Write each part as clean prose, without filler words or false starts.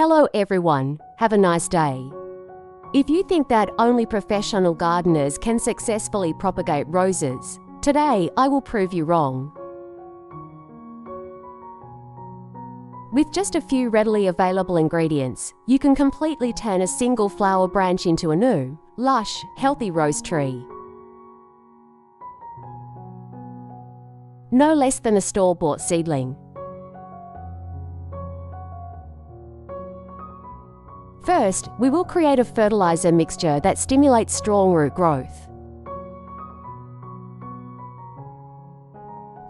Hello everyone, have a nice day. If you think that only professional gardeners can successfully propagate roses, today I will prove you wrong. With just a few readily available ingredients, you can completely turn a single flower branch into a new, lush, healthy rose tree. No less than a store-bought seedling. First, we will create a fertilizer mixture that stimulates strong root growth.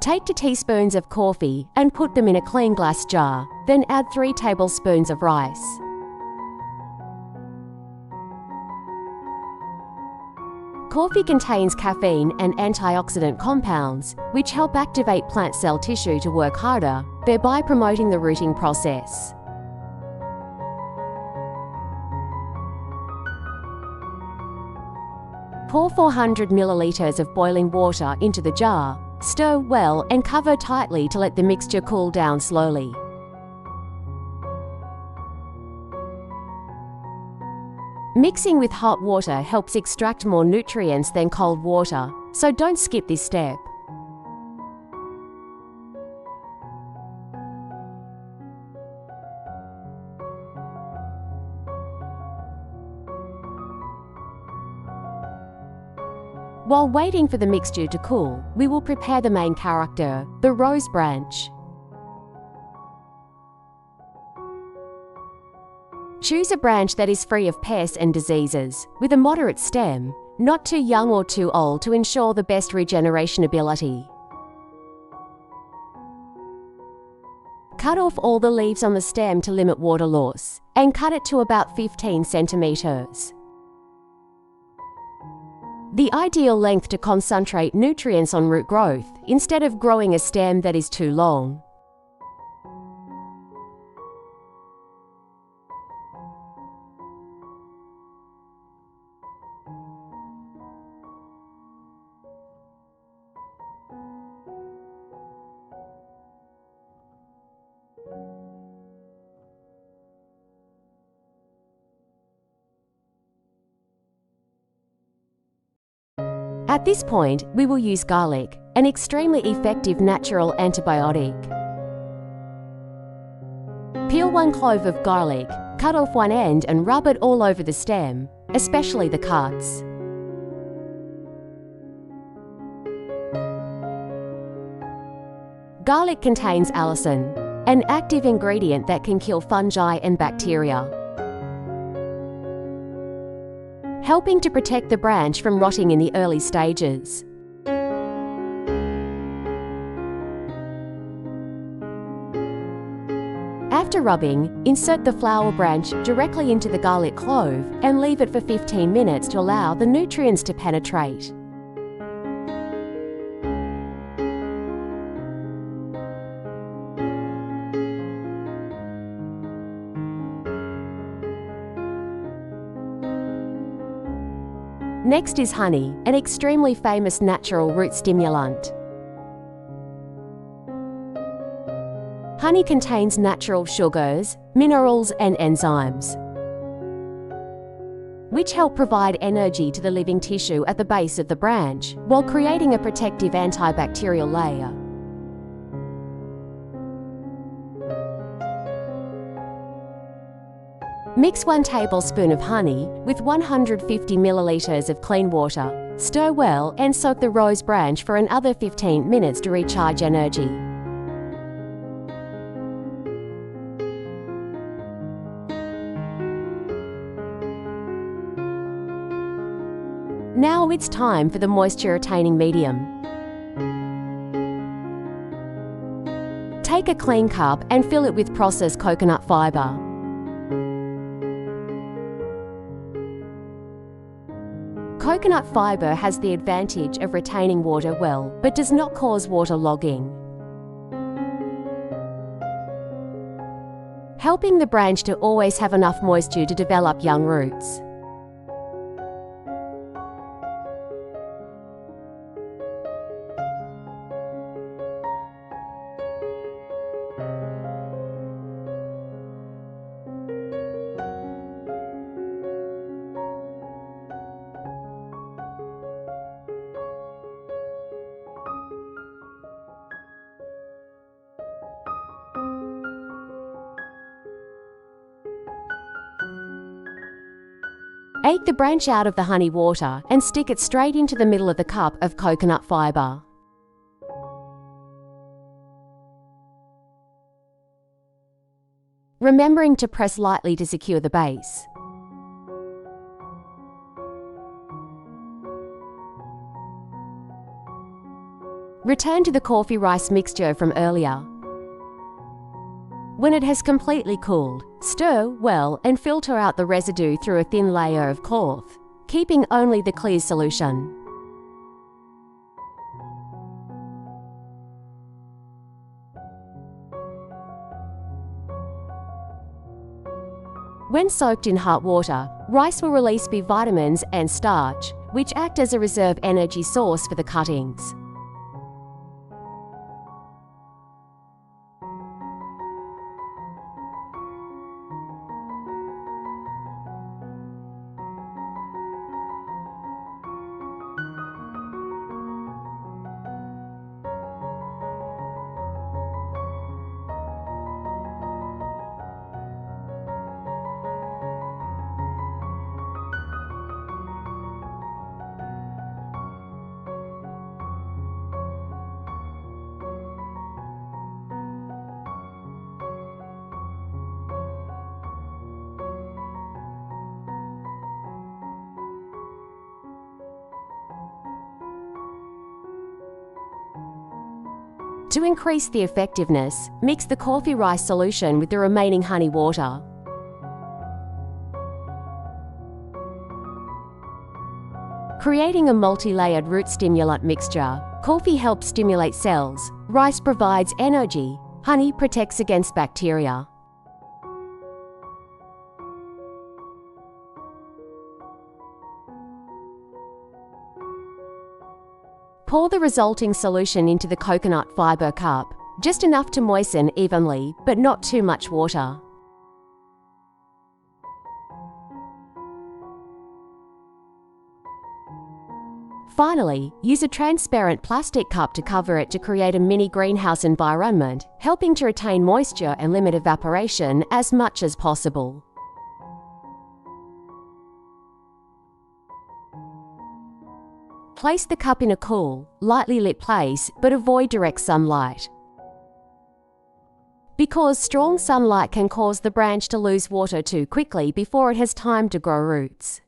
Take 2 teaspoons of coffee and put them in a clean glass jar, then add 3 tablespoons of rice. Coffee contains caffeine and antioxidant compounds, which help activate plant cell tissue to work harder, thereby promoting the rooting process. Pour 400 milliliters of boiling water into the jar, stir well and cover tightly to let the mixture cool down slowly. Mixing with hot water helps extract more nutrients than cold water, so don't skip this step. While waiting for the mixture to cool, we will prepare the main character, the rose branch. Choose a branch that is free of pests and diseases, with a moderate stem, not too young or too old to ensure the best regeneration ability. Cut off all the leaves on the stem to limit water loss, and cut it to about 15 centimeters. The ideal length to concentrate nutrients on root growth, instead of growing a stem that is too long. At this point, we will use garlic, an extremely effective natural antibiotic. Peel 1 clove of garlic, cut off one end and rub it all over the stem, especially the cuts. Garlic contains allicin, an active ingredient that can kill fungi and bacteria, helping to protect the branch from rotting in the early stages. After rubbing, insert the flower branch directly into the garlic clove and leave it for 15 minutes to allow the nutrients to penetrate. Next is honey, an extremely famous natural root stimulant. Honey contains natural sugars, minerals and enzymes, which help provide energy to the living tissue at the base of the branch, while creating a protective antibacterial layer. Mix 1 tablespoon of honey with 150 milliliters of clean water, stir well and soak the rose branch for another 15 minutes to recharge energy. Now it's time for the moisture-retaining medium. Take a clean cup and fill it with processed coconut fibre. Coconut fibre has the advantage of retaining water well, but does not cause water logging, helping the branch to always have enough moisture to develop young roots. Ache the branch out of the honey water and stick it straight into the middle of the cup of coconut fibre. Remembering to press lightly to secure the base. Return to the coffee rice mixture from earlier. When it has completely cooled, stir well and filter out the residue through a thin layer of cloth, keeping only the clear solution. When soaked in hot water, rice will release B vitamins and starch, which act as a reserve energy source for the cuttings. To increase the effectiveness, mix the coffee rice solution with the remaining honey water. Creating a multi-layered root stimulant mixture, coffee helps stimulate cells, rice provides energy, honey protects against bacteria. Pour the resulting solution into the coconut fibre cup, just enough to moisten evenly, but not too much water. Finally, use a transparent plastic cup to cover it to create a mini greenhouse environment, helping to retain moisture and limit evaporation as much as possible. Place the cup in a cool, lightly lit place, but avoid direct sunlight. Because strong sunlight can cause the branch to lose water too quickly before it has time to grow roots.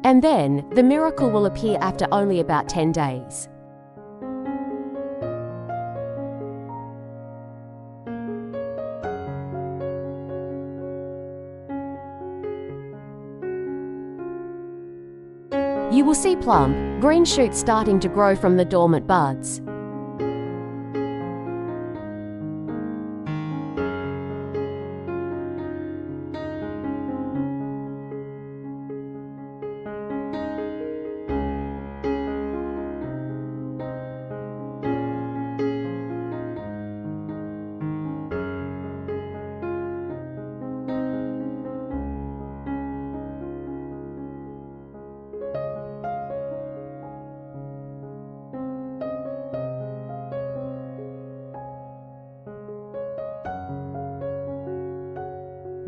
And then, the miracle will appear after only about 10 days. You will see plump, green shoots starting to grow from the dormant buds.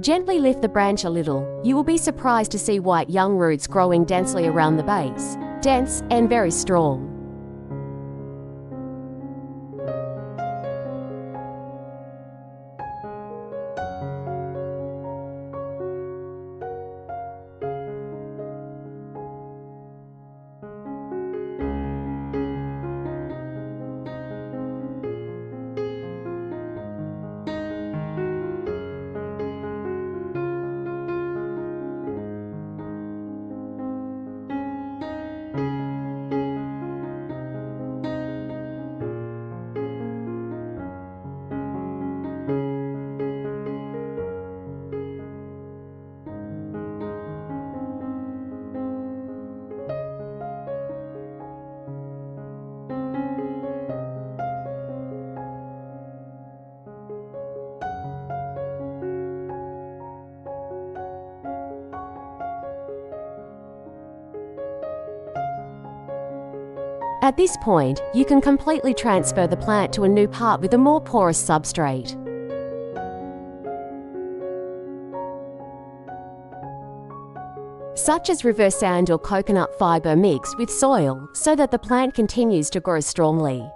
Gently lift the branch a little. You will be surprised to see white young roots growing densely around the base, dense and very strong. At this point, you can completely transfer the plant to a new part with a more porous substrate. Such as reverse sand or coconut fiber mixed with soil so that the plant continues to grow strongly.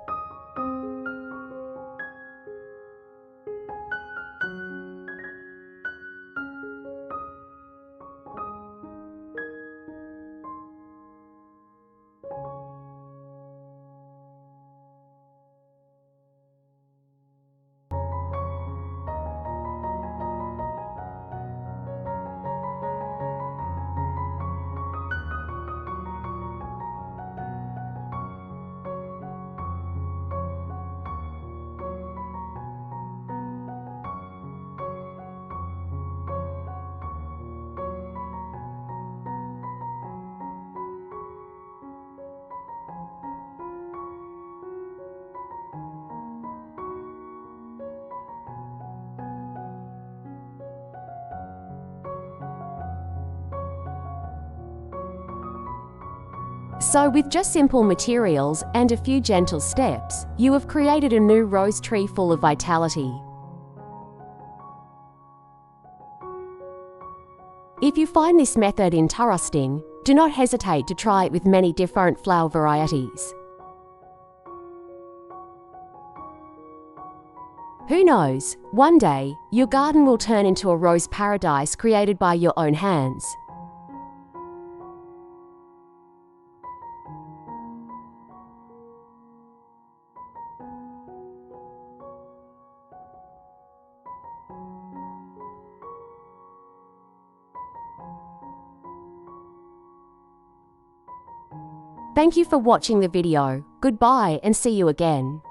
So with just simple materials and a few gentle steps, you have created a new rose tree full of vitality. If you find this method interesting, do not hesitate to try it with many different flower varieties. Who knows, one day, your garden will turn into a rose paradise created by your own hands. Thank you for watching the video. Goodbye and see you again.